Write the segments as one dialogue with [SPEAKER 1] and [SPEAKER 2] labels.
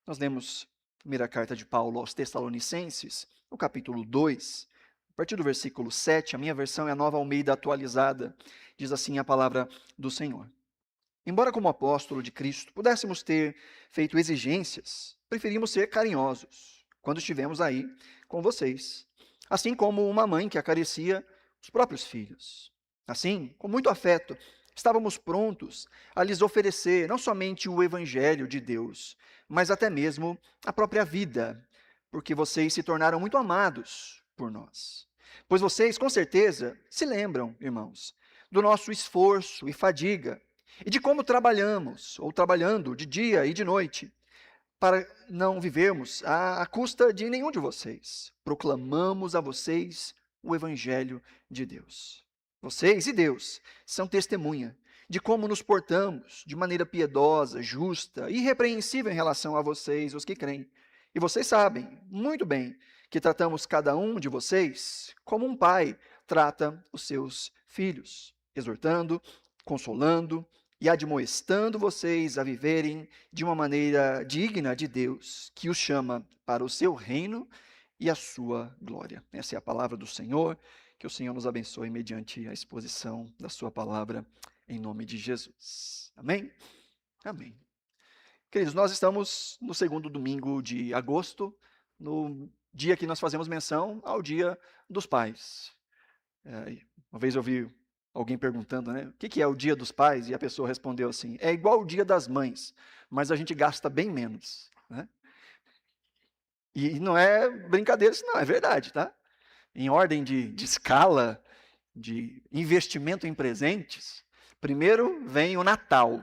[SPEAKER 1] Nós lemos a primeira carta de Paulo aos Tessalonicenses, no capítulo 2, a partir do versículo 7, a minha versão é a Nova Almeida atualizada, diz assim a palavra do Senhor. Embora como apóstolo de Cristo pudéssemos ter feito exigências, preferimos ser carinhosos quando estivemos aí com vocês, assim como uma mãe que acaricia os próprios filhos. Assim, com muito afeto, estávamos prontos a lhes oferecer não somente o evangelho de Deus, mas até mesmo a própria vida, porque vocês se tornaram muito amados por nós. Pois vocês, com certeza, se lembram, irmãos, do nosso esforço e fadiga e de como trabalhamos, ou trabalhando de dia e de noite, para não vivermos à custa de nenhum de vocês. Proclamamos a vocês o Evangelho de Deus. Vocês e Deus são testemunha de como nos portamos de maneira piedosa, justa e irrepreensível em relação a vocês, os que creem. E vocês sabem muito bem que tratamos cada um de vocês como um pai trata os seus filhos, exortando, consolando e admoestando vocês a viverem de uma maneira digna de Deus, que os chama para o seu reino e a sua glória. Essa é a palavra do Senhor. Que o Senhor nos abençoe mediante a exposição da sua palavra, em nome de Jesus. Amém? Amém. Queridos, nós estamos no segundo domingo de agosto, no dia que nós fazemos menção ao Dia dos Pais. Uma vez eu vi alguém perguntando, né, o que é o Dia dos Pais? E a pessoa respondeu assim, é igual o Dia das Mães, mas a gente gasta bem menos. Né? E não é brincadeira isso não, é verdade, tá? Em ordem de escala, de investimento em presentes, primeiro vem o Natal.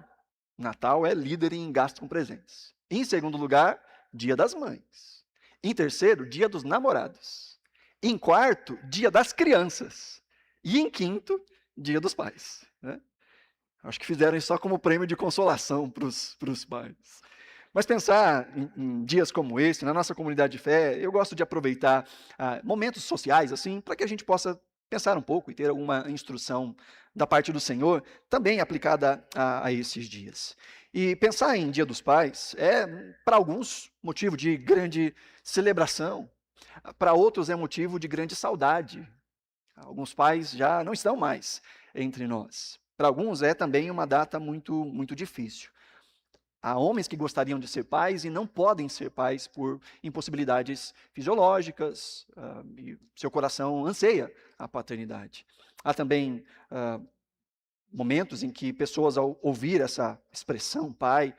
[SPEAKER 1] O Natal é líder em gasto com presentes. Em segundo lugar, Dia das Mães. Em terceiro, Dia dos Namorados. Em quarto, Dia das Crianças. E em quinto, Dia dos Pais. Né? Acho que fizeram isso só como prêmio de consolação para os pais. Mas pensar em dias como esse, na nossa comunidade de fé, eu gosto de aproveitar momentos sociais assim, para que a gente possa pensar um pouco e ter alguma instrução da parte do Senhor, também aplicada a esses dias. E pensar em Dia dos Pais é, para alguns, motivo de grande celebração, para outros é motivo de grande saudade. Alguns pais já não estão mais entre nós. Para alguns é também uma data muito difícil. Há homens que gostariam de ser pais e não podem ser pais por impossibilidades fisiológicas, e seu coração anseia a paternidade. Há também momentos em que pessoas, ao ouvir essa expressão pai,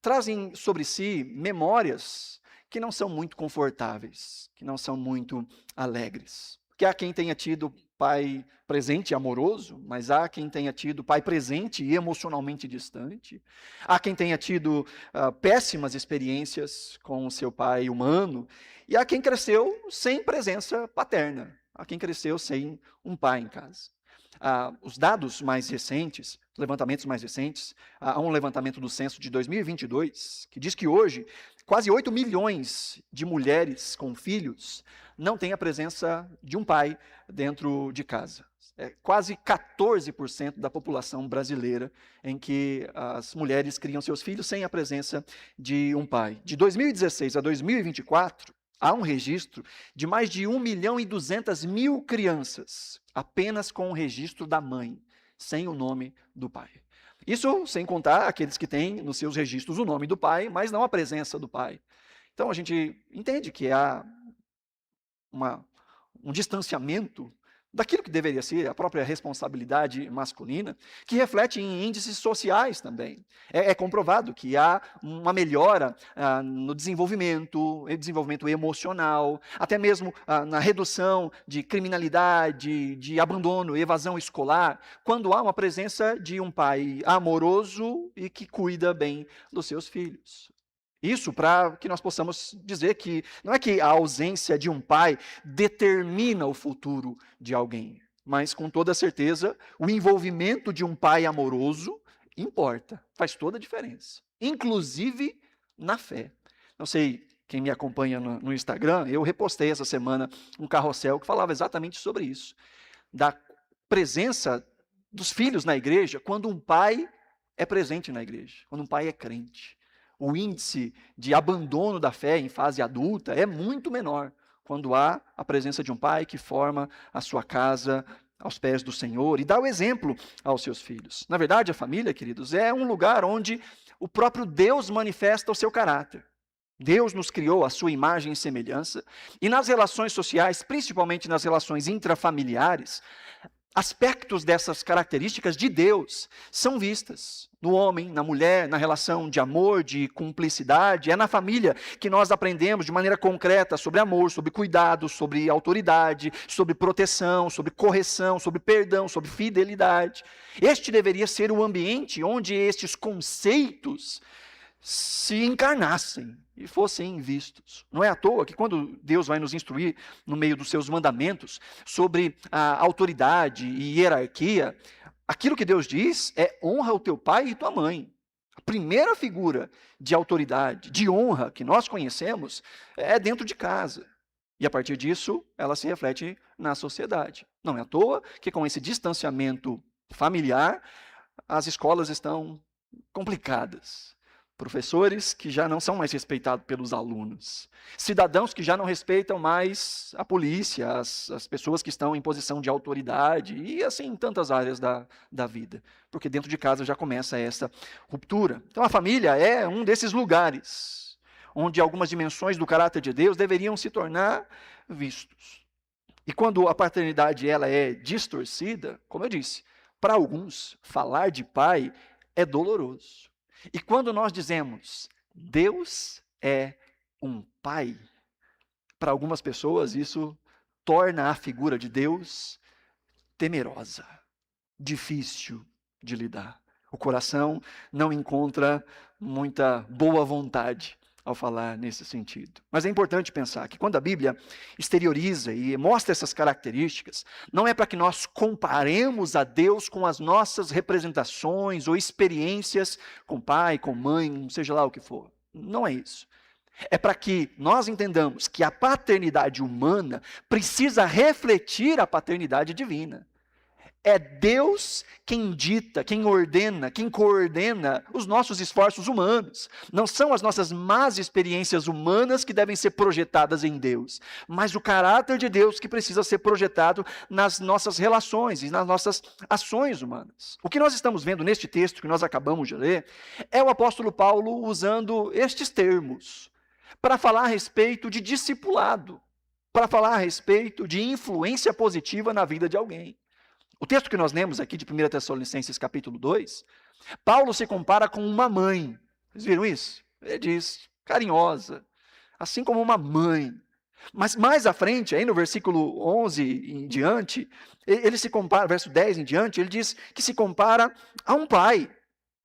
[SPEAKER 1] trazem sobre si memórias que não são muito confortáveis, que não são muito alegres. Porque há quem tenha tido pai presente e amoroso, mas há quem tenha tido pai presente e emocionalmente distante. Há quem tenha tido péssimas experiências com o seu pai humano. E há quem cresceu sem presença paterna. Há quem cresceu sem um pai em casa. Os dados mais recentes, levantamentos mais recentes, há um levantamento do censo de 2022, que diz que hoje quase 8 milhões de mulheres com filhos não têm a presença de um pai dentro de casa. É quase 14% da população brasileira em que as mulheres criam seus filhos sem a presença de um pai. De 2016 a 2024, há um registro de mais de 1.200.000 crianças, apenas com o registro da mãe, sem o nome do pai. Isso sem contar aqueles que têm nos seus registros o nome do pai, mas não a presença do pai. Então a gente entende que há um distanciamento daquilo que deveria ser a própria responsabilidade masculina, que reflete em índices sociais também. É comprovado que há uma melhora no desenvolvimento emocional, até mesmo na redução de criminalidade, de abandono, evasão escolar, quando há uma presença de um pai amoroso e que cuida bem dos seus filhos. Isso para que nós possamos dizer que não é que a ausência de um pai determina o futuro de alguém, mas com toda certeza o envolvimento de um pai amoroso importa, faz toda a diferença, inclusive na fé. Não sei quem me acompanha no Instagram, eu repostei essa semana um carrossel que falava exatamente sobre isso, da presença dos filhos na igreja quando um pai é presente na igreja, quando um pai é crente. O índice de abandono da fé em fase adulta é muito menor quando há a presença de um pai que forma a sua casa aos pés do Senhor e dá o exemplo aos seus filhos. Na verdade, a família, queridos, é um lugar onde o próprio Deus manifesta o seu caráter. Deus nos criou à sua imagem e semelhança, e nas relações sociais, principalmente nas relações intrafamiliares, aspectos dessas características de Deus são vistas no homem, na mulher, na relação de amor, de cumplicidade. É na família que nós aprendemos de maneira concreta sobre amor, sobre cuidado, sobre autoridade, sobre proteção, sobre correção, sobre perdão, sobre fidelidade. Este deveria ser o ambiente onde estes conceitos se encarnassem e fossem vistos. Não é à toa que quando Deus vai nos instruir no meio dos seus mandamentos sobre a autoridade e hierarquia, aquilo que Deus diz é: honra o teu pai e tua mãe. A primeira figura de autoridade, de honra que nós conhecemos é dentro de casa. E a partir disso, ela se reflete na sociedade. Não é à toa que com esse distanciamento familiar, as escolas estão complicadas. Professores que já não são mais respeitados pelos alunos. Cidadãos que já não respeitam mais a polícia, as pessoas que estão em posição de autoridade, e assim em tantas áreas da vida. Porque dentro de casa já começa essa ruptura. Então a família é um desses lugares onde algumas dimensões do caráter de Deus deveriam se tornar vistos. E quando a paternidade ela é distorcida, como eu disse, para alguns falar de pai é doloroso. E quando nós dizemos, Deus é um pai, para algumas pessoas isso torna a figura de Deus temerosa, difícil de lidar. O coração não encontra muita boa vontade ao falar nesse sentido. Mas é importante pensar que quando a Bíblia exterioriza e mostra essas características, não é para que nós comparemos a Deus com as nossas representações ou experiências com pai, com mãe, seja lá o que for. Não é isso. É para que nós entendamos que a paternidade humana precisa refletir a paternidade divina. É Deus quem dita, quem ordena, quem coordena os nossos esforços humanos. Não são as nossas más experiências humanas que devem ser projetadas em Deus, mas o caráter de Deus que precisa ser projetado nas nossas relações e nas nossas ações humanas. O que nós estamos vendo neste texto que nós acabamos de ler é o apóstolo Paulo usando estes termos para falar a respeito de discipulado, para falar a respeito de influência positiva na vida de alguém. O texto que nós lemos aqui de 1 Tessalonicenses capítulo 2, Paulo se compara com uma mãe. Vocês viram isso? Ele diz, carinhosa, assim como uma mãe. Mas mais à frente, aí no versículo 11 em diante, ele se compara, verso 10 em diante, ele diz que se compara a um pai,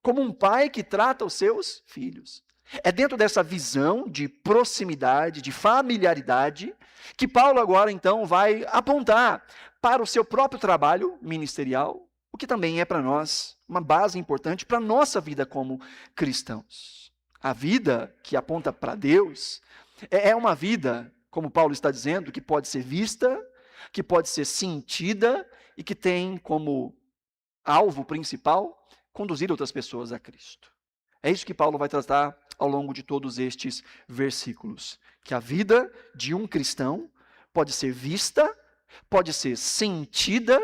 [SPEAKER 1] como um pai que trata os seus filhos. É dentro dessa visão de proximidade, de familiaridade, que Paulo agora então vai apontar para o seu próprio trabalho ministerial, o que também é para nós uma base importante para a nossa vida como cristãos. A vida que aponta para Deus é uma vida, como Paulo está dizendo, que pode ser vista, que pode ser sentida e que tem como alvo principal conduzir outras pessoas a Cristo. É isso que Paulo vai tratar ao longo de todos estes versículos, que a vida de um cristão pode ser vista, pode ser sentida,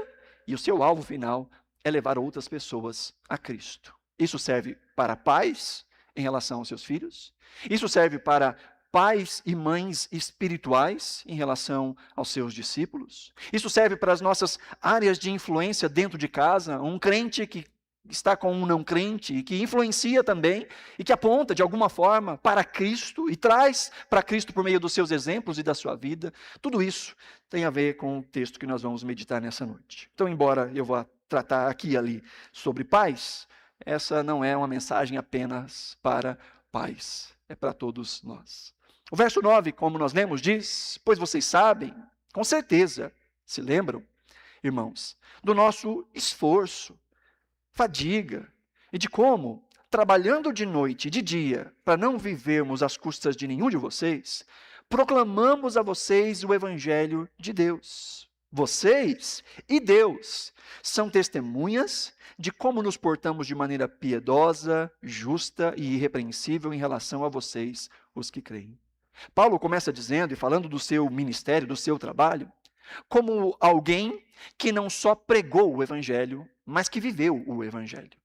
[SPEAKER 1] e o seu alvo final é levar outras pessoas a Cristo. Isso serve para pais em relação aos seus filhos, isso serve para pais e mães espirituais em relação aos seus discípulos, isso serve para as nossas áreas de influência dentro de casa, um crente que está com um não crente e que influencia também e que aponta de alguma forma para Cristo e traz para Cristo por meio dos seus exemplos e da sua vida. Tudo isso tem a ver com o texto que nós vamos meditar nessa noite. Então, embora eu vá tratar aqui e ali sobre pais, essa não é uma mensagem apenas para pais, é para todos nós. O verso 9, como nós lemos, diz: pois vocês sabem, com certeza, se lembram, irmãos, do nosso esforço, fadiga, e de como, trabalhando de noite e de dia, para não vivermos às custas de nenhum de vocês, proclamamos a vocês o Evangelho de Deus. Vocês e Deus são testemunhas de como nos portamos de maneira piedosa, justa e irrepreensível em relação a vocês, os que creem. Paulo começa dizendo e falando do seu ministério, do seu trabalho, como alguém que não só pregou o evangelho, mas que viveu o evangelho.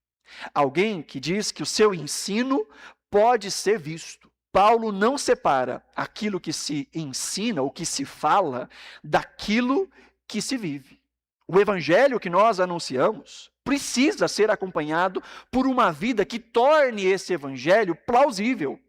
[SPEAKER 1] Alguém que diz que o seu ensino pode ser visto. Paulo não separa aquilo que se ensina, ou que se fala, daquilo que se vive. O evangelho que nós anunciamos precisa ser acompanhado por uma vida que torne esse evangelho plausível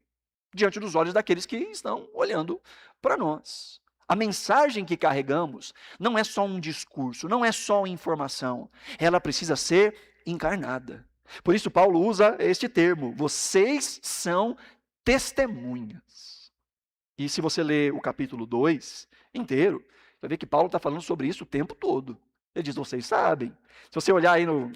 [SPEAKER 1] diante dos olhos daqueles que estão olhando para nós. A mensagem que carregamos não é só um discurso, não é só informação, ela precisa ser encarnada. Por isso Paulo usa este termo, vocês são testemunhas. E se você ler o capítulo 2 inteiro, vai ver que Paulo está falando sobre isso o tempo todo. Ele diz, vocês sabem. Se você olhar aí no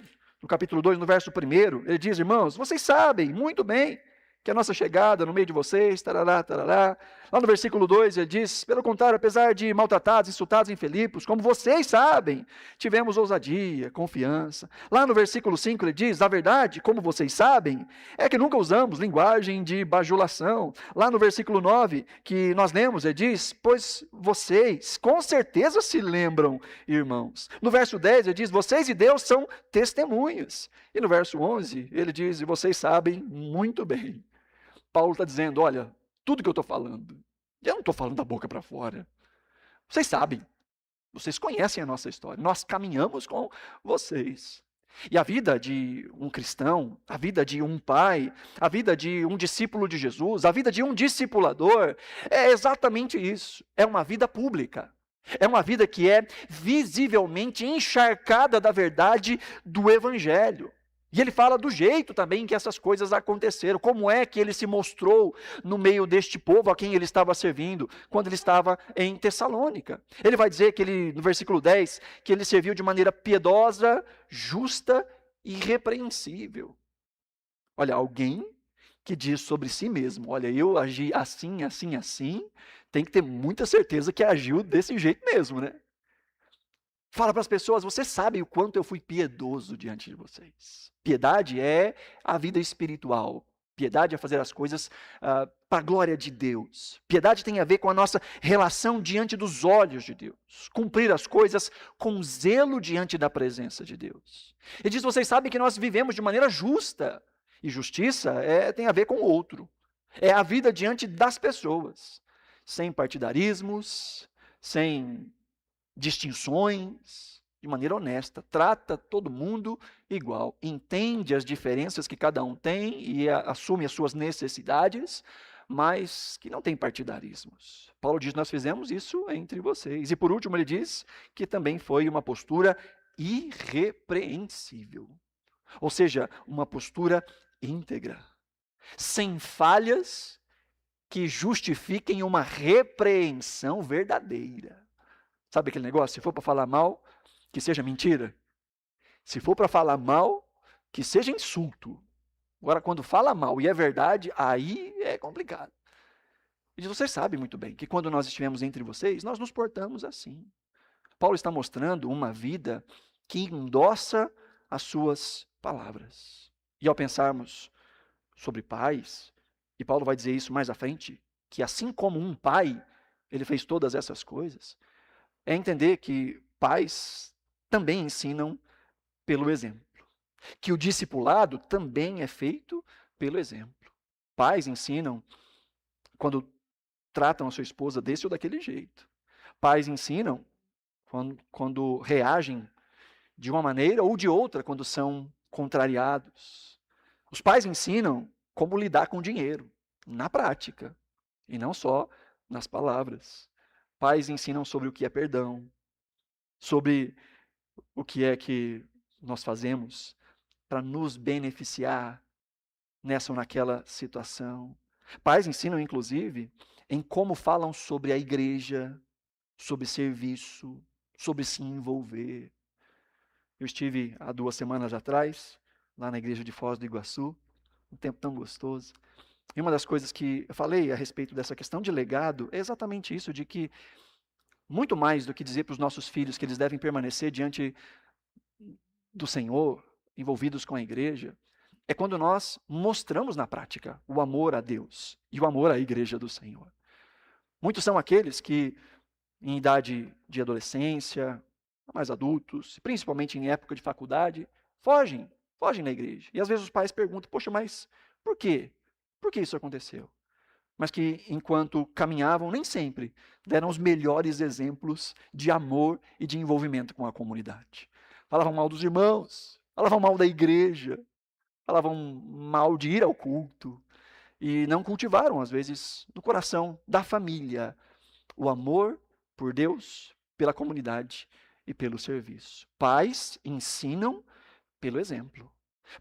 [SPEAKER 1] capítulo 2, no verso 1, ele diz, irmãos, vocês sabem muito bem que a nossa chegada no meio de vocês, tarará, tarará. Lá no versículo 2 ele diz, pelo contrário, apesar de maltratados, insultados em Filipos, como vocês sabem, tivemos ousadia, confiança. Lá no versículo 5 ele diz, a verdade, como vocês sabem, é que nunca usamos linguagem de bajulação. Lá no versículo 9, que nós lemos, ele diz, pois vocês com certeza se lembram, irmãos. No verso 10 ele diz, vocês e Deus são testemunhas. E no verso 11 ele diz, e vocês sabem muito bem. Paulo está dizendo, olha, tudo que eu estou falando, eu não estou falando da boca para fora. Vocês sabem, vocês conhecem a nossa história, nós caminhamos com vocês. E a vida de um cristão, a vida de um pai, a vida de um discípulo de Jesus, a vida de um discipulador, é exatamente isso, é uma vida pública. É uma vida que é visivelmente encharcada da verdade do Evangelho. E ele fala do jeito também que essas coisas aconteceram, como é que ele se mostrou no meio deste povo a quem ele estava servindo, quando ele estava em Tessalônica. Ele vai dizer que ele, no versículo 10, que ele serviu de maneira piedosa, justa e irrepreensível. Olha, alguém que diz sobre si mesmo, olha, eu agi assim, assim, assim, tem que ter muita certeza que agiu desse jeito mesmo, né? Fala para as pessoas, vocês sabem o quanto eu fui piedoso diante de vocês. Piedade é a vida espiritual. Piedade é fazer as coisas para a glória de Deus. Piedade tem a ver com a nossa relação diante dos olhos de Deus. Cumprir as coisas com zelo diante da presença de Deus. Ele diz, vocês sabem que nós vivemos de maneira justa. E justiça tem a ver com o outro. É a vida diante das pessoas. Sem partidarismos, sem distinções, de maneira honesta, trata todo mundo igual, entende as diferenças que cada um tem e assume as suas necessidades, mas que não tem partidarismos. Paulo diz, nós fizemos isso entre vocês. E por último ele diz que também foi uma postura irrepreensível, ou seja, uma postura íntegra, sem falhas que justifiquem uma repreensão verdadeira. Sabe aquele negócio? Se for para falar mal, que seja mentira. Se for para falar mal, que seja insulto. Agora, quando fala mal e é verdade, aí é complicado. E vocês sabem muito bem que quando nós estivemos entre vocês, nós nos portamos assim. Paulo está mostrando uma vida que endossa as suas palavras. E ao pensarmos sobre pais, e Paulo vai dizer isso mais à frente, que assim como um pai, ele fez todas essas coisas, é entender que pais também ensinam pelo exemplo. Que o discipulado também é feito pelo exemplo. Pais ensinam quando tratam a sua esposa desse ou daquele jeito. Pais ensinam quando reagem de uma maneira ou de outra quando são contrariados. Os pais ensinam como lidar com dinheiro, na prática, e não só nas palavras. Pais ensinam sobre o que é perdão, sobre o que é que nós fazemos para nos beneficiar nessa ou naquela situação. Pais ensinam, inclusive, em como falam sobre a igreja, sobre serviço, sobre se envolver. Eu estive há 2 semanas atrás, lá na igreja de Foz do Iguaçu, um tempo tão gostoso. E uma das coisas que eu falei a respeito dessa questão de legado é exatamente isso, de que muito mais do que dizer para os nossos filhos que eles devem permanecer diante do Senhor, envolvidos com a igreja, é quando nós mostramos na prática o amor a Deus e o amor à igreja do Senhor. Muitos são aqueles que, em idade de adolescência, mais adultos, principalmente em época de faculdade, fogem da igreja. E às vezes os pais perguntam, poxa, mas por quê? Por que isso aconteceu? Mas que, enquanto caminhavam, nem sempre deram os melhores exemplos de amor e de envolvimento com a comunidade. Falavam mal dos irmãos, falavam mal da igreja, falavam mal de ir ao culto, e não cultivaram, às vezes, no coração da família, o amor por Deus, pela comunidade e pelo serviço. Pais ensinam pelo exemplo.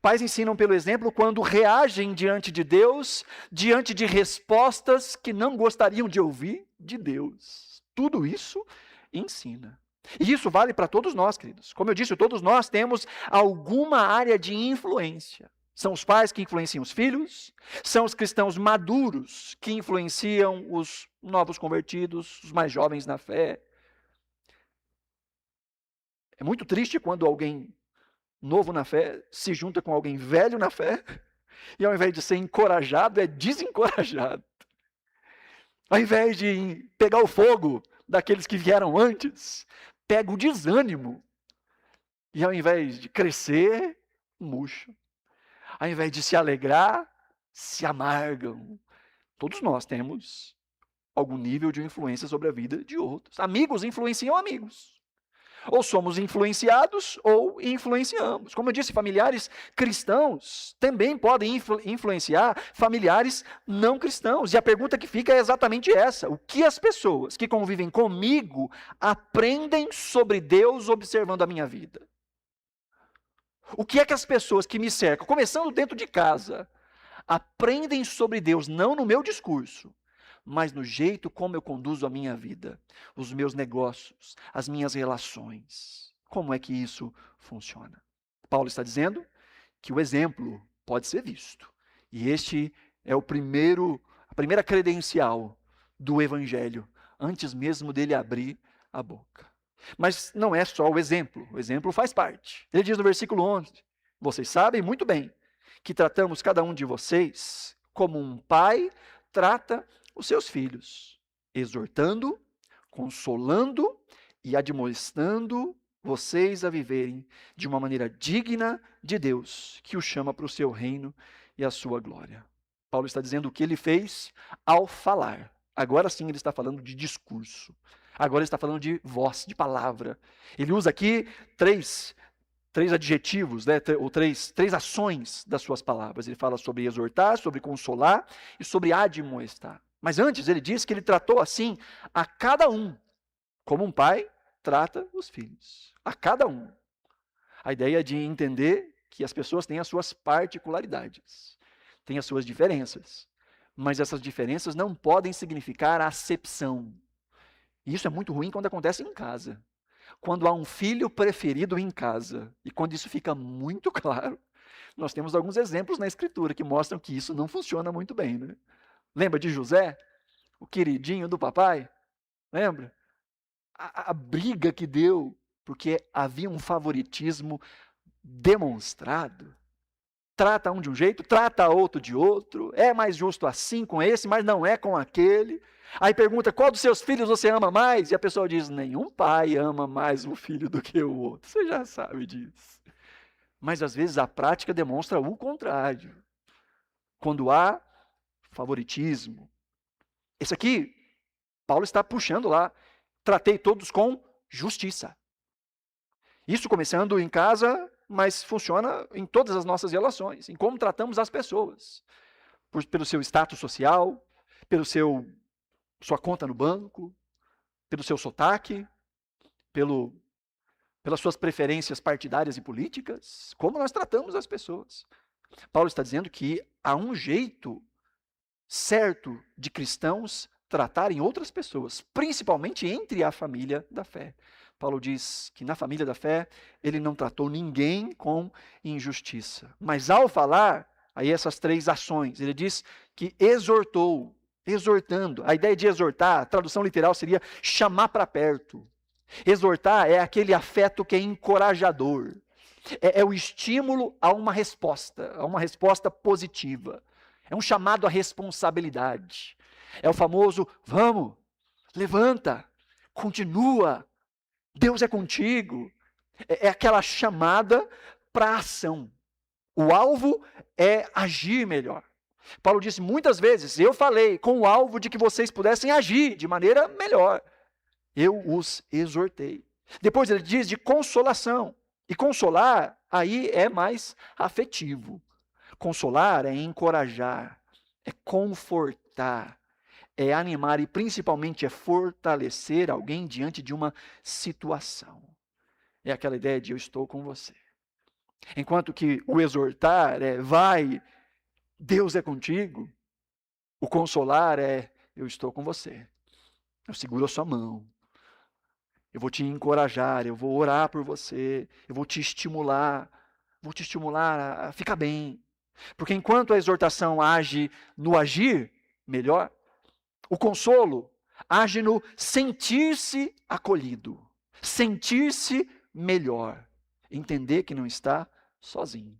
[SPEAKER 1] Pais ensinam pelo exemplo quando reagem diante de Deus, diante de respostas que não gostariam de ouvir de Deus. Tudo isso ensina. E isso vale para todos nós, queridos. Como eu disse, todos nós temos alguma área de influência. São os pais que influenciam os filhos, são os cristãos maduros que influenciam os novos convertidos, os mais jovens na fé. É muito triste quando alguém novo na fé se junta com alguém velho na fé e, ao invés de ser encorajado, é desencorajado. Ao invés de pegar o fogo daqueles que vieram antes, pega o desânimo. E ao invés de crescer, murcha. Ao invés de se alegrar, se amargam. Todos nós temos algum nível de influência sobre a vida de outros. Amigos influenciam amigos. Ou somos influenciados ou influenciamos. Como eu disse, familiares cristãos também podem influenciar familiares não cristãos. E a pergunta que fica é exatamente essa: o que as pessoas que convivem comigo aprendem sobre Deus observando a minha vida? O que é que as pessoas que me cercam, começando dentro de casa, aprendem sobre Deus, não no meu discurso, mas no jeito como eu conduzo a minha vida, os meus negócios, as minhas relações? Como é que isso funciona? Paulo está dizendo que o exemplo pode ser visto. E este é a primeira credencial do evangelho, antes mesmo dele abrir a boca. Mas não é só o exemplo faz parte. Ele diz no versículo 11, vocês sabem muito bem que tratamos cada um de vocês como um pai trata os seus filhos, exortando, consolando e admoestando vocês a viverem de uma maneira digna de Deus, que o chama para o seu reino e a sua glória. Paulo está dizendo o que ele fez ao falar. Agora sim ele está falando de discurso. Agora ele está falando de voz, de palavra. Ele usa aqui três adjetivos, né, ou três ações das suas palavras. Ele fala sobre exortar, sobre consolar e sobre admoestar. Mas antes ele diz que ele tratou assim a cada um, como um pai trata os filhos. A cada um. A ideia de entender que as pessoas têm as suas particularidades, têm as suas diferenças. Mas essas diferenças não podem significar acepção. E isso é muito ruim quando acontece em casa. Quando há um filho preferido em casa, e quando isso fica muito claro, nós temos alguns exemplos na Escritura que mostram que isso não funciona muito bem, né? Lembra de José, o queridinho do papai? Lembra? A briga que deu, porque havia um favoritismo demonstrado. Trata um de um jeito, trata outro de outro, é mais justo assim com esse, mas não é com aquele. Aí pergunta, qual dos seus filhos você ama mais? E a pessoa diz, nenhum pai ama mais um filho do que o outro. Você já sabe disso. Mas às vezes a prática demonstra o contrário. Quando há favoritismo. Esse aqui, Paulo está puxando lá. Tratei todos com justiça. Isso começando em casa, mas funciona em todas as nossas relações. Em como tratamos as pessoas. Pelo seu status social, pelo sua conta no banco, pelo seu sotaque, pelas suas preferências partidárias e políticas, como nós tratamos as pessoas. Paulo está dizendo que há um jeito certo de cristãos tratarem outras pessoas, principalmente entre a família da fé. Paulo diz que na família da fé, ele não tratou ninguém com injustiça. Mas ao falar, aí essas três ações, ele diz que exortou. Exortando. A ideia de exortar, a tradução literal seria chamar para perto. Exortar é aquele afeto que é encorajador. É o estímulo a uma resposta positiva. É um chamado à responsabilidade. É o famoso, vamos, levanta, continua, Deus é contigo. É aquela chamada para a ação. O alvo é agir melhor. Paulo disse muitas vezes, eu falei com o alvo de que vocês pudessem agir de maneira melhor. Eu os exortei. Depois ele diz de consolação. E consolar aí é mais afetivo. Consolar é encorajar, é confortar, é animar e principalmente é fortalecer alguém diante de uma situação. É aquela ideia de eu estou com você. Enquanto que o exortar é vai, Deus é contigo. O consolar é eu estou com você. Eu seguro a sua mão. Eu vou te encorajar, eu vou orar por você, eu vou te estimular a ficar bem. Porque enquanto a exortação age no agir melhor, o consolo age no sentir-se acolhido, sentir-se melhor, entender que não está sozinho.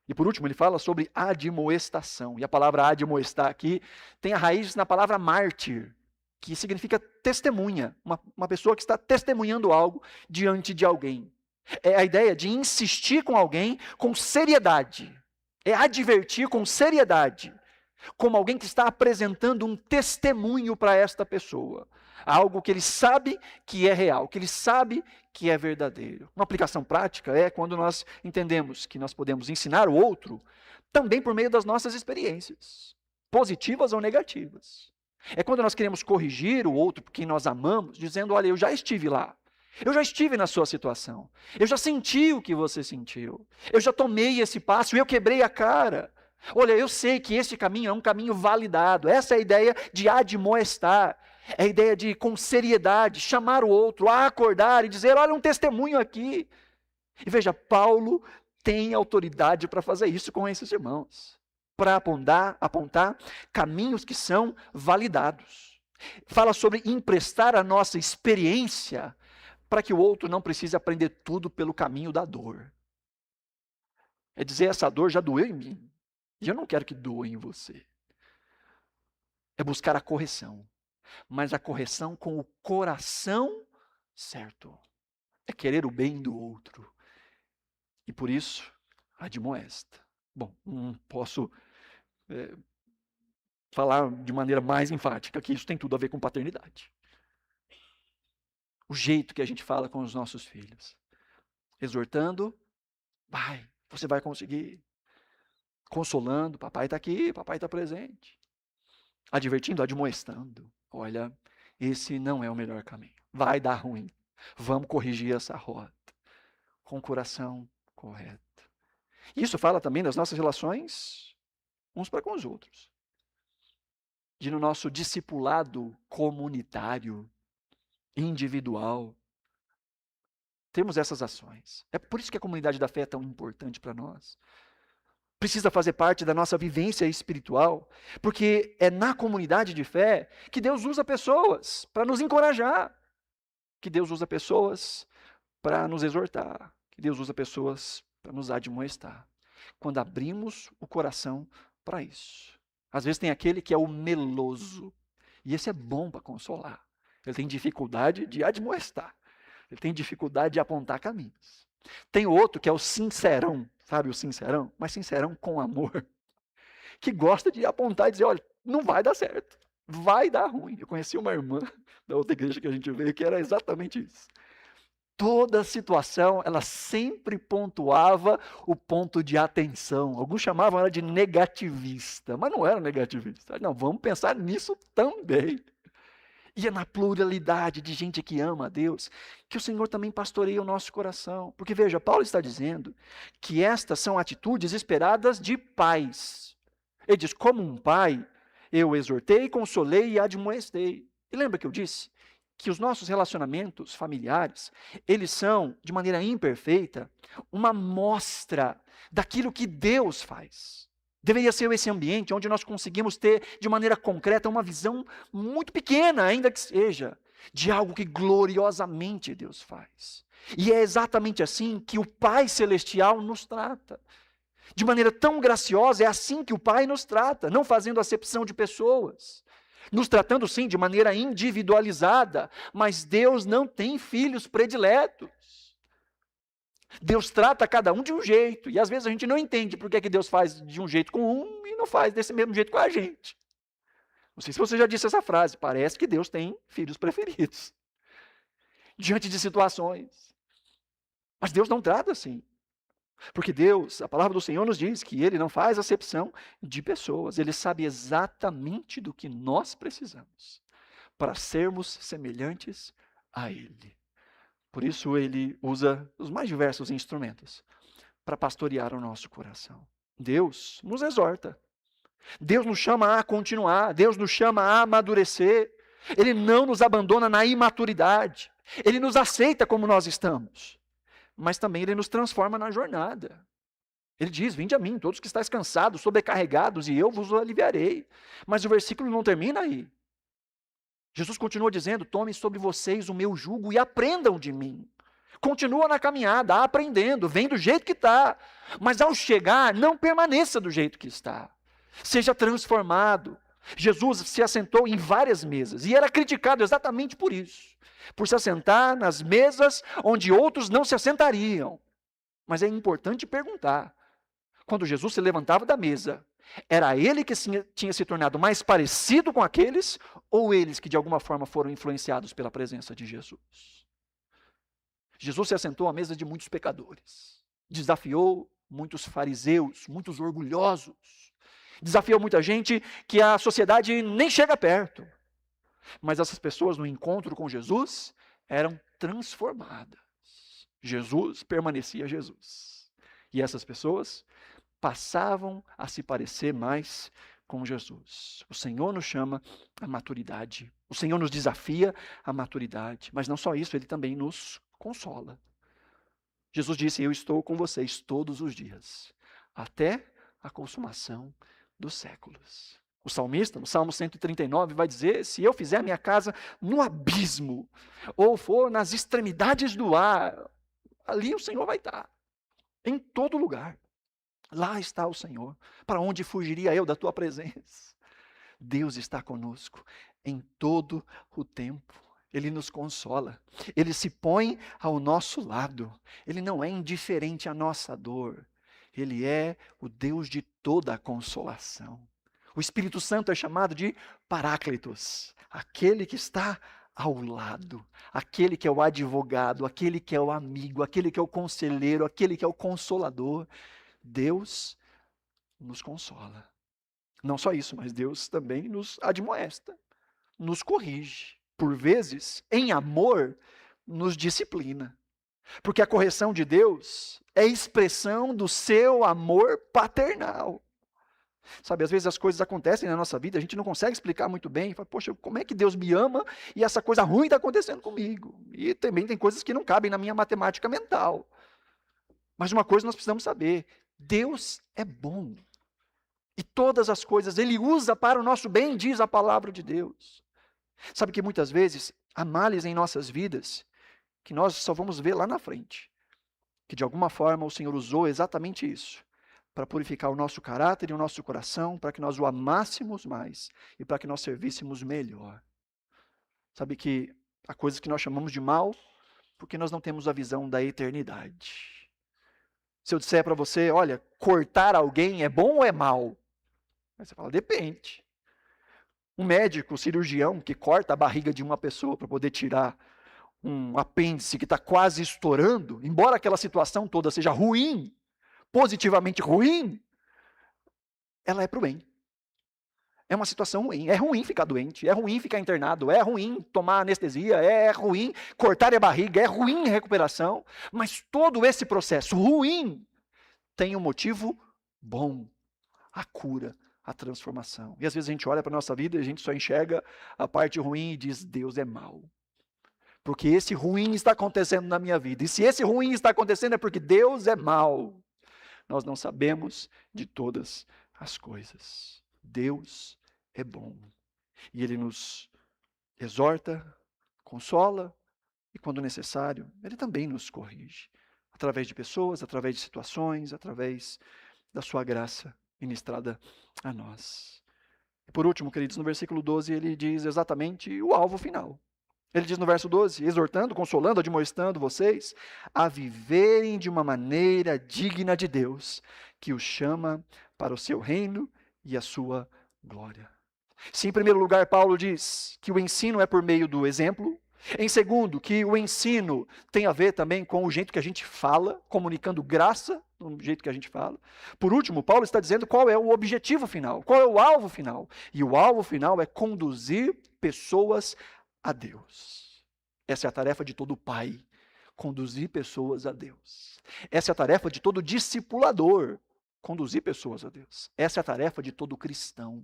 [SPEAKER 1] E por último, ele fala sobre admoestação. E a palavra admoestar aqui tem a raiz na palavra mártir, que significa testemunha, uma pessoa que está testemunhando algo diante de alguém. É a ideia de insistir com alguém com seriedade. É advertir com seriedade, como alguém que está apresentando um testemunho para esta pessoa. Algo que ele sabe que é real, que ele sabe que é verdadeiro. Uma aplicação prática é quando nós entendemos que nós podemos ensinar o outro também por meio das nossas experiências, positivas ou negativas. É quando nós queremos corrigir o outro por quem nós amamos, dizendo, olha, eu já estive lá. Eu já estive na sua situação. Eu já senti o que você sentiu. Eu já tomei esse passo e eu quebrei a cara. Olha, eu sei que esse caminho é um caminho validado. Essa é a ideia de admoestar. É a ideia de, com seriedade, chamar o outro a acordar e dizer, olha, um testemunho aqui. E veja, Paulo tem autoridade para fazer isso com esses irmãos. Para apontar caminhos que são validados. Fala sobre emprestar a nossa experiência para que o outro não precise aprender tudo pelo caminho da dor. É dizer, essa dor já doeu em mim. E eu não quero que doa em você. É buscar a correção. Mas a correção com o coração certo. É querer o bem do outro. E por isso, admoesta. Bom, não posso falar de maneira mais enfática que isso tem tudo a ver com paternidade. O jeito que a gente fala com os nossos filhos. Exortando, vai, você vai conseguir. Consolando, papai está aqui, papai está presente. Advertindo, admoestando. Olha, esse não é o melhor caminho. Vai dar ruim. Vamos corrigir essa rota. Com o coração correto. Isso fala também das nossas relações uns para com os outros. De no nosso discipulado comunitário, individual, temos essas ações. É por isso que a comunidade da fé é tão importante para nós. Precisa fazer parte da nossa vivência espiritual, porque é na comunidade de fé que Deus usa pessoas para nos encorajar, que Deus usa pessoas para nos exortar, que Deus usa pessoas para nos admoestar. Quando abrimos o coração para isso. Às vezes tem aquele que é o meloso, e esse é bom para consolar. Ele tem dificuldade de admoestar, ele tem dificuldade de apontar caminhos. Tem outro que é o sincerão, sabe o sincerão? Mas sincerão com amor, que gosta de apontar e dizer, olha, não vai dar certo, vai dar ruim. Eu conheci uma irmã da outra igreja que a gente veio que era exatamente isso. Toda situação, ela sempre pontuava o ponto de atenção. Alguns chamavam ela de negativista, mas não era negativista. Não, vamos pensar nisso também. E é na pluralidade de gente que ama a Deus que o Senhor também pastoreia o nosso coração. Porque veja, Paulo está dizendo que estas são atitudes esperadas de pais. Ele diz, como um pai, eu exortei, consolei e admoestei. E lembra que eu disse que os nossos relacionamentos familiares, eles são, de maneira imperfeita, uma mostra daquilo que Deus faz. Deveria ser esse ambiente onde nós conseguimos ter, de maneira concreta, uma visão muito pequena, ainda que seja, de algo que gloriosamente Deus faz. E é exatamente assim que o Pai Celestial nos trata. De maneira tão graciosa, é assim que o Pai nos trata, não fazendo acepção de pessoas. Nos tratando, sim, de maneira individualizada, mas Deus não tem filhos prediletos. Deus trata cada um de um jeito, e às vezes a gente não entende por que Deus faz de um jeito com um e não faz desse mesmo jeito com a gente. Não sei se você já disse essa frase, parece que Deus tem filhos preferidos, diante de situações. Mas Deus não trata assim. Porque Deus, a palavra do Senhor nos diz que Ele não faz acepção de pessoas. Ele sabe exatamente do que nós precisamos para sermos semelhantes a Ele. Por isso Ele usa os mais diversos instrumentos para pastorear o nosso coração. Deus nos exorta. Deus nos chama a continuar. Deus nos chama a amadurecer. Ele não nos abandona na imaturidade. Ele nos aceita como nós estamos. Mas também Ele nos transforma na jornada. Ele diz, vinde a mim, todos que estáis cansados, sobrecarregados, e eu vos aliviarei. Mas o versículo não termina aí. Jesus continua dizendo, tomem sobre vocês o meu jugo e aprendam de mim. Continua na caminhada, aprendendo, vem do jeito que está. Mas ao chegar, não permaneça do jeito que está. Seja transformado. Jesus se assentou em várias mesas, e era criticado exatamente por isso. Por se assentar nas mesas onde outros não se assentariam. Mas é importante perguntar, quando Jesus se levantava da mesa, era ele que tinha se tornado mais parecido com aqueles, ou eles que de alguma forma foram influenciados pela presença de Jesus? Jesus se assentou à mesa de muitos pecadores, desafiou muitos fariseus, muitos orgulhosos, desafiou muita gente que a sociedade nem chega perto. Mas essas pessoas no encontro com Jesus eram transformadas. Jesus permanecia Jesus. E essas pessoas passavam a se parecer mais com Jesus. O Senhor nos chama à maturidade. O Senhor nos desafia à maturidade. Mas não só isso, Ele também nos consola. Jesus disse, eu estou com vocês todos os dias, até a consumação dos séculos. O salmista, no Salmo 139, vai dizer, se eu fizer minha casa no abismo, ou for nas extremidades do ar, ali o Senhor vai estar, em todo lugar. Lá está o Senhor. Para onde fugiria eu da tua presença? Deus está conosco em todo o tempo. Ele nos consola. Ele se põe ao nosso lado. Ele não é indiferente à nossa dor. Ele é o Deus de toda a consolação. O Espírito Santo é chamado de Paráclitos, aquele que está ao lado, aquele que é o advogado, aquele que é o amigo, aquele que é o conselheiro, aquele que é o consolador. Deus nos consola. Não só isso, mas Deus também nos admoesta, nos corrige. Por vezes, em amor, nos disciplina. Porque a correção de Deus é expressão do seu amor paternal. Sabe, às vezes as coisas acontecem na nossa vida, a gente não consegue explicar muito bem. Fala, poxa, como é que Deus me ama e essa coisa ruim está acontecendo comigo? E também tem coisas que não cabem na minha matemática mental. Mas uma coisa nós precisamos saber, Deus é bom. E todas as coisas Ele usa para o nosso bem, diz a palavra de Deus. Sabe que muitas vezes há males em nossas vidas que nós só vamos ver lá na frente. Que de alguma forma o Senhor usou exatamente isso, para purificar o nosso caráter e o nosso coração, para que nós o amássemos mais e para que nós servíssemos melhor. Sabe que há coisas que nós chamamos de mal, porque nós não temos a visão da eternidade. Se eu disser para você, olha, cortar alguém é bom ou é mal? Aí você fala, depende. Um médico, um cirurgião que corta a barriga de uma pessoa para poder tirar um apêndice que está quase estourando, embora aquela situação toda seja ruim, positivamente ruim, ela é para o bem. É uma situação ruim. É ruim ficar doente, é ruim ficar internado, é ruim tomar anestesia, é ruim cortar a barriga, é ruim recuperação, mas todo esse processo ruim tem um motivo bom, a cura, a transformação. E às vezes a gente olha para a nossa vida e a gente só enxerga a parte ruim e diz, Deus é mau. Porque esse ruim está acontecendo na minha vida. E se esse ruim está acontecendo é porque Deus é mau. Nós não sabemos de todas as coisas. Deus é bom. E Ele nos exorta, consola e, quando necessário, Ele também nos corrige. Através de pessoas, através de situações, através da sua graça ministrada a nós. E por último, queridos, no versículo 12, ele diz exatamente o alvo final. Ele diz no verso 12, exortando, consolando, admoestando vocês a viverem de uma maneira digna de Deus, que os chama para o seu reino e a sua glória. Se em primeiro lugar Paulo diz que o ensino é por meio do exemplo, em segundo, que o ensino tem a ver também com o jeito que a gente fala, comunicando graça no jeito que a gente fala. Por último, Paulo está dizendo qual é o objetivo final, qual é o alvo final. E o alvo final é conduzir pessoas a Deus. Essa é a tarefa de todo pai, conduzir pessoas a Deus. Essa é a tarefa de todo discipulador, conduzir pessoas a Deus. Essa é a tarefa de todo cristão,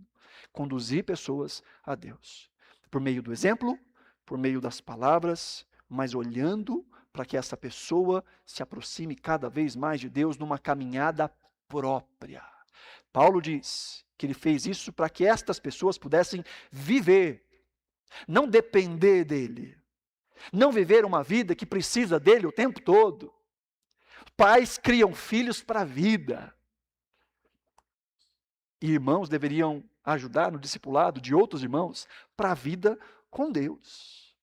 [SPEAKER 1] conduzir pessoas a Deus. Por meio do exemplo, por meio das palavras, mas olhando para que essa pessoa se aproxime cada vez mais de Deus numa caminhada própria. Paulo diz que ele fez isso para que estas pessoas pudessem viver, não depender dele, não viver uma vida que precisa dele o tempo todo. Pais criam filhos para a vida. E irmãos deveriam ajudar no discipulado de outros irmãos para a vida com Deus.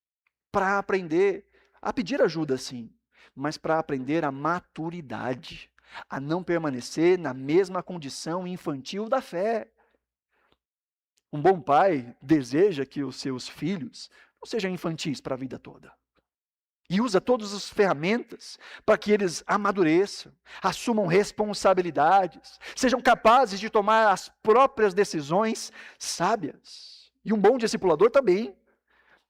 [SPEAKER 1] Para aprender a pedir ajuda, sim, mas para aprender a maturidade, a não permanecer na mesma condição infantil da fé. Um bom pai deseja que os seus filhos não sejam infantis para a vida toda. E usa todas as ferramentas para que eles amadureçam, assumam responsabilidades, sejam capazes de tomar as próprias decisões sábias. E um bom discipulador também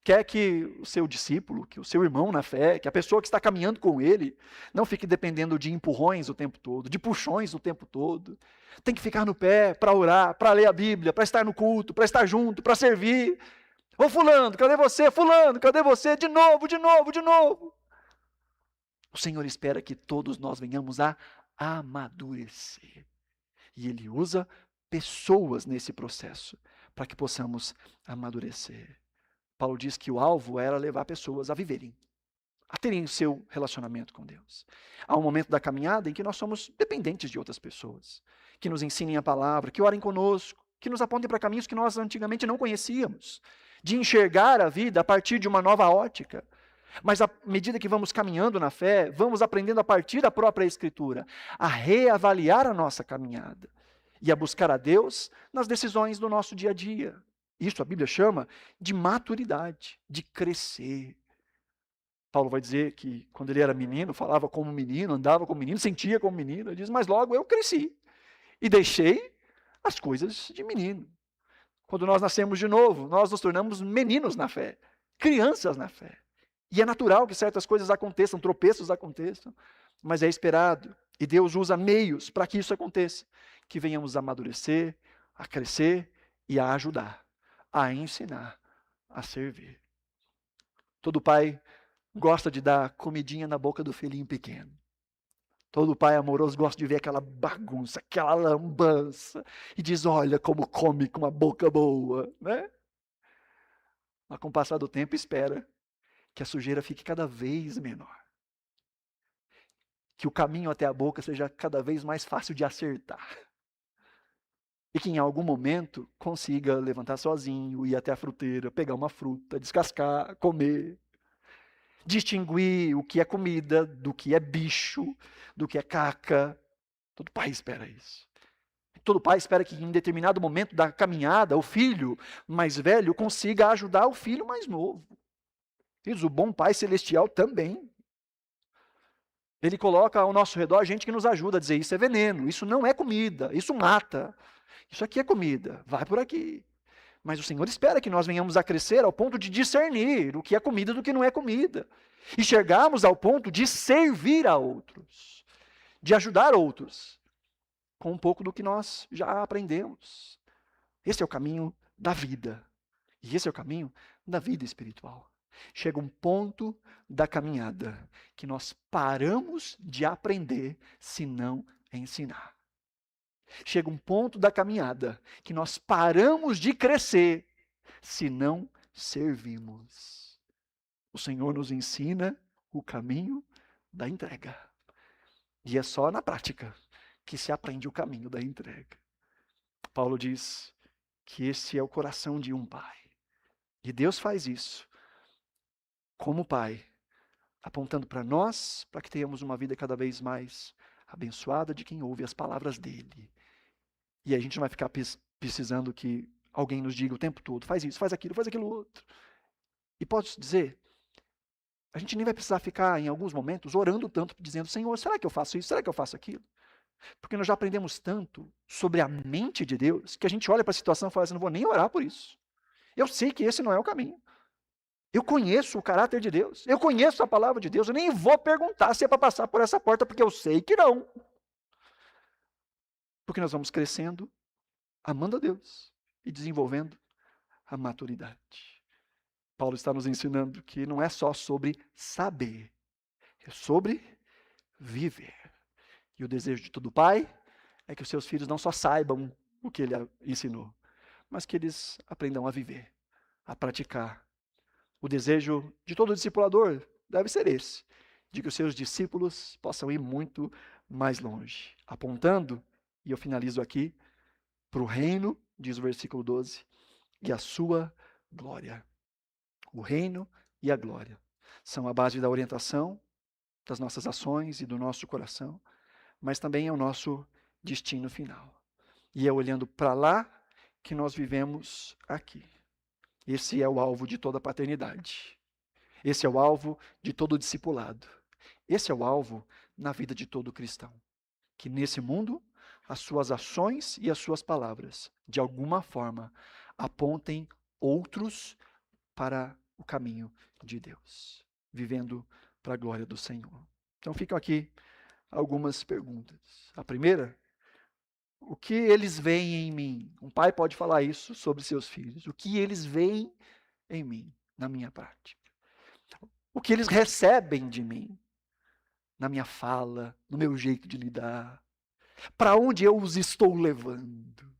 [SPEAKER 1] quer que o seu discípulo, que o seu irmão na fé, que a pessoa que está caminhando com ele, não fique dependendo de empurrões o tempo todo, de puxões o tempo todo. Tem que ficar no pé para orar, para ler a Bíblia, para estar no culto, para estar junto, para servir. Ô fulano, cadê você? Fulano, cadê você? De novo, de novo, de novo. O Senhor espera que todos nós venhamos a amadurecer. E Ele usa pessoas nesse processo para que possamos amadurecer. Paulo diz que o alvo era levar pessoas a viverem, a terem o seu relacionamento com Deus. Há um momento da caminhada em que nós somos dependentes de outras pessoas, que nos ensinem a palavra, que orem conosco, que nos apontem para caminhos que nós antigamente não conhecíamos, de enxergar a vida a partir de uma nova ótica. Mas à medida que vamos caminhando na fé, vamos aprendendo a partir da própria Escritura, a reavaliar a nossa caminhada e a buscar a Deus nas decisões do nosso dia a dia. Isso a Bíblia chama de maturidade, de crescer. Paulo vai dizer que quando ele era menino, falava como menino, andava como menino, sentia como menino. Ele diz, mas logo eu cresci e deixei as coisas de menino. Quando nós nascemos de novo, nós nos tornamos meninos na fé, crianças na fé. E é natural que certas coisas aconteçam, tropeços aconteçam, mas é esperado. E Deus usa meios para que isso aconteça, que venhamos a amadurecer, a crescer e a ajudar, a ensinar, a servir. Todo pai gosta de dar comidinha na boca do filhinho pequeno. Todo pai amoroso gosta de ver aquela bagunça, aquela lambança, e diz, olha como come com uma boca boa, né? Mas com o passar do tempo espera que a sujeira fique cada vez menor. Que o caminho até a boca seja cada vez mais fácil de acertar. E que em algum momento consiga levantar sozinho, ir até a fruteira, pegar uma fruta, descascar, comer. Distinguir o que é comida, do que é bicho, do que é caca. Todo pai espera isso. Todo pai espera que em determinado momento da caminhada, o filho mais velho consiga ajudar o filho mais novo. O bom pai celestial também. Ele coloca ao nosso redor gente que nos ajuda a dizer, isso é veneno, isso não é comida, isso mata. Isso aqui é comida, vai por aqui. Mas o Senhor espera que nós venhamos a crescer ao ponto de discernir o que é comida do que não é comida. E chegarmos ao ponto de servir a outros, de ajudar outros, com um pouco do que nós já aprendemos. Esse é o caminho da vida. E esse é o caminho da vida espiritual. Chega um ponto da caminhada que nós paramos de aprender se não ensinar. Chega um ponto da caminhada que nós paramos de crescer se não servimos. O Senhor nos ensina o caminho da entrega. E é só na prática que se aprende o caminho da entrega. Paulo diz que esse é o coração de um pai. E Deus faz isso como pai, apontando para nós, para que tenhamos uma vida cada vez mais abençoada de quem ouve as palavras dele. E a gente não vai ficar precisando que alguém nos diga o tempo todo, faz isso, faz aquilo outro. E posso dizer, a gente nem vai precisar ficar, em alguns momentos, orando tanto, dizendo, Senhor, será que eu faço isso? Será que eu faço aquilo? Porque nós já aprendemos tanto sobre a mente de Deus, que a gente olha para a situação e fala assim, não vou nem orar por isso. Eu sei que esse não é o caminho. Eu conheço o caráter de Deus. Eu conheço a palavra de Deus. Eu nem vou perguntar se é para passar por essa porta, porque eu sei que não. Porque nós vamos crescendo, amando a Deus e desenvolvendo a maturidade. Paulo está nos ensinando que não é só sobre saber, é sobre viver. E o desejo de todo pai é que os seus filhos não só saibam o que ele ensinou, mas que eles aprendam a viver, a praticar. O desejo de todo discipulador deve ser esse, de que os seus discípulos possam ir muito mais longe, apontando, e eu finalizo aqui, para o reino, diz o versículo 12, e a sua glória. O reino e a glória são a base da orientação das nossas ações e do nosso coração, mas também é o nosso destino final. E é olhando para lá que nós vivemos aqui. Esse é o alvo de toda paternidade. Esse é o alvo de todo discipulado. Esse é o alvo na vida de todo cristão. Que nesse mundo, as suas ações e as suas palavras, de alguma forma, apontem outros para o caminho de Deus, vivendo para a glória do Senhor. Então ficam aqui algumas perguntas. A primeira, o que eles veem em mim? Um pai pode falar isso sobre seus filhos. O que eles veem em mim, na minha prática? O que eles recebem de mim, na minha fala, no meu jeito de lidar? Para onde eu os estou levando?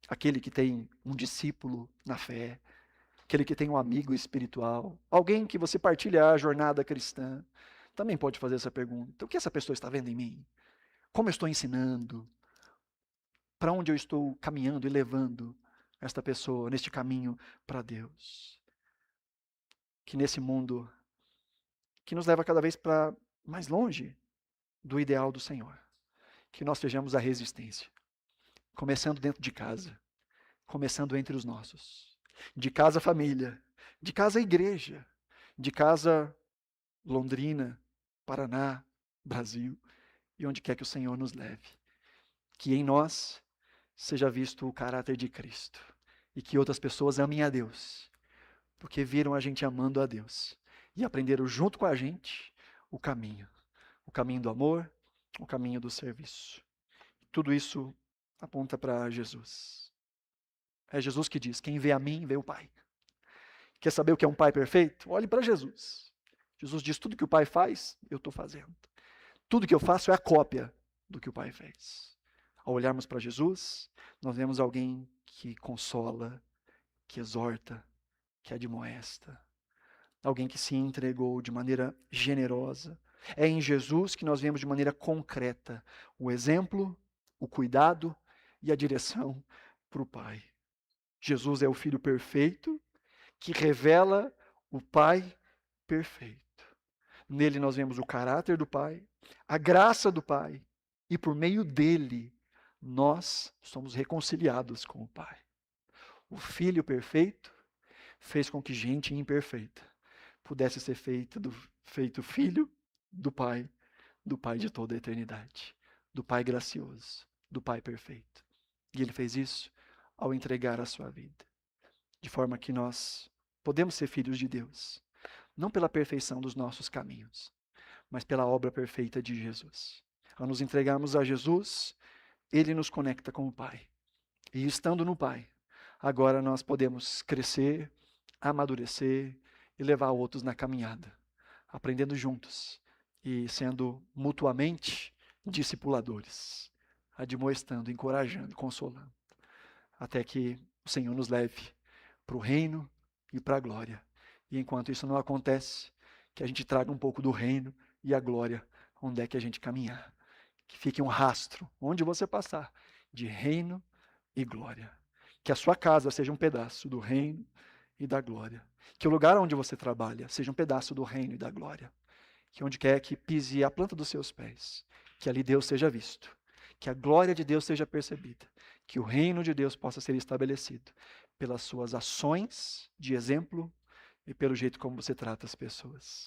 [SPEAKER 1] Aquele que tem um discípulo na fé, aquele que tem um amigo espiritual, alguém que você partilha a jornada cristã, também pode fazer essa pergunta. O que essa pessoa está vendo em mim? Como eu estou ensinando? Para onde eu estou caminhando e levando esta pessoa neste caminho para Deus? Que nesse mundo que nos leva cada vez para mais longe do ideal do Senhor, que nós sejamos a resistência, começando dentro de casa, começando entre os nossos, de casa família, de casa igreja, de casa Londrina, Paraná, Brasil, e onde quer que o Senhor nos leve. Que em nós seja visto o caráter de Cristo e que outras pessoas amem a Deus, porque viram a gente amando a Deus e aprenderam junto com a gente o caminho do amor, o caminho do serviço. Tudo isso aponta para Jesus. É Jesus que diz, quem vê a mim, vê o Pai. Quer saber o que é um pai perfeito? Olhe para Jesus. Jesus diz, tudo que o Pai faz, eu estou fazendo. Tudo que eu faço é a cópia do que o Pai fez. Ao olharmos para Jesus, nós vemos alguém que consola, que exorta, que admoesta. Alguém que se entregou de maneira generosa. É em Jesus que nós vemos de maneira concreta o exemplo, o cuidado e a direção para o Pai. Jesus é o Filho perfeito que revela o Pai perfeito. Nele nós vemos o caráter do Pai, a graça do Pai, e por meio dele nós somos reconciliados com o Pai. O Filho perfeito fez com que gente imperfeita pudesse ser feito filho do Pai de toda a eternidade, do Pai gracioso, do Pai perfeito. E ele fez isso ao entregar a sua vida, de forma que nós podemos ser filhos de Deus, não pela perfeição dos nossos caminhos, mas pela obra perfeita de Jesus. Ao nos entregarmos a Jesus, ele nos conecta com o Pai. E estando no Pai, agora nós podemos crescer, amadurecer e levar outros na caminhada, aprendendo juntos e sendo mutuamente discipuladores. admoestando, encorajando, consolando, até que o Senhor nos leve para o reino e para a glória. E enquanto isso não acontece, que a gente traga um pouco do reino e a glória onde é que a gente caminhar. Que fique um rastro, onde você passar, de reino e glória. Que a sua casa seja um pedaço do reino e da glória. Que o lugar onde você trabalha seja um pedaço do reino e da glória. Que onde quer que pise a planta dos seus pés, que ali Deus seja visto. Que a glória de Deus seja percebida. Que o reino de Deus possa ser estabelecido pelas suas ações de exemplo e pelo jeito como você trata as pessoas.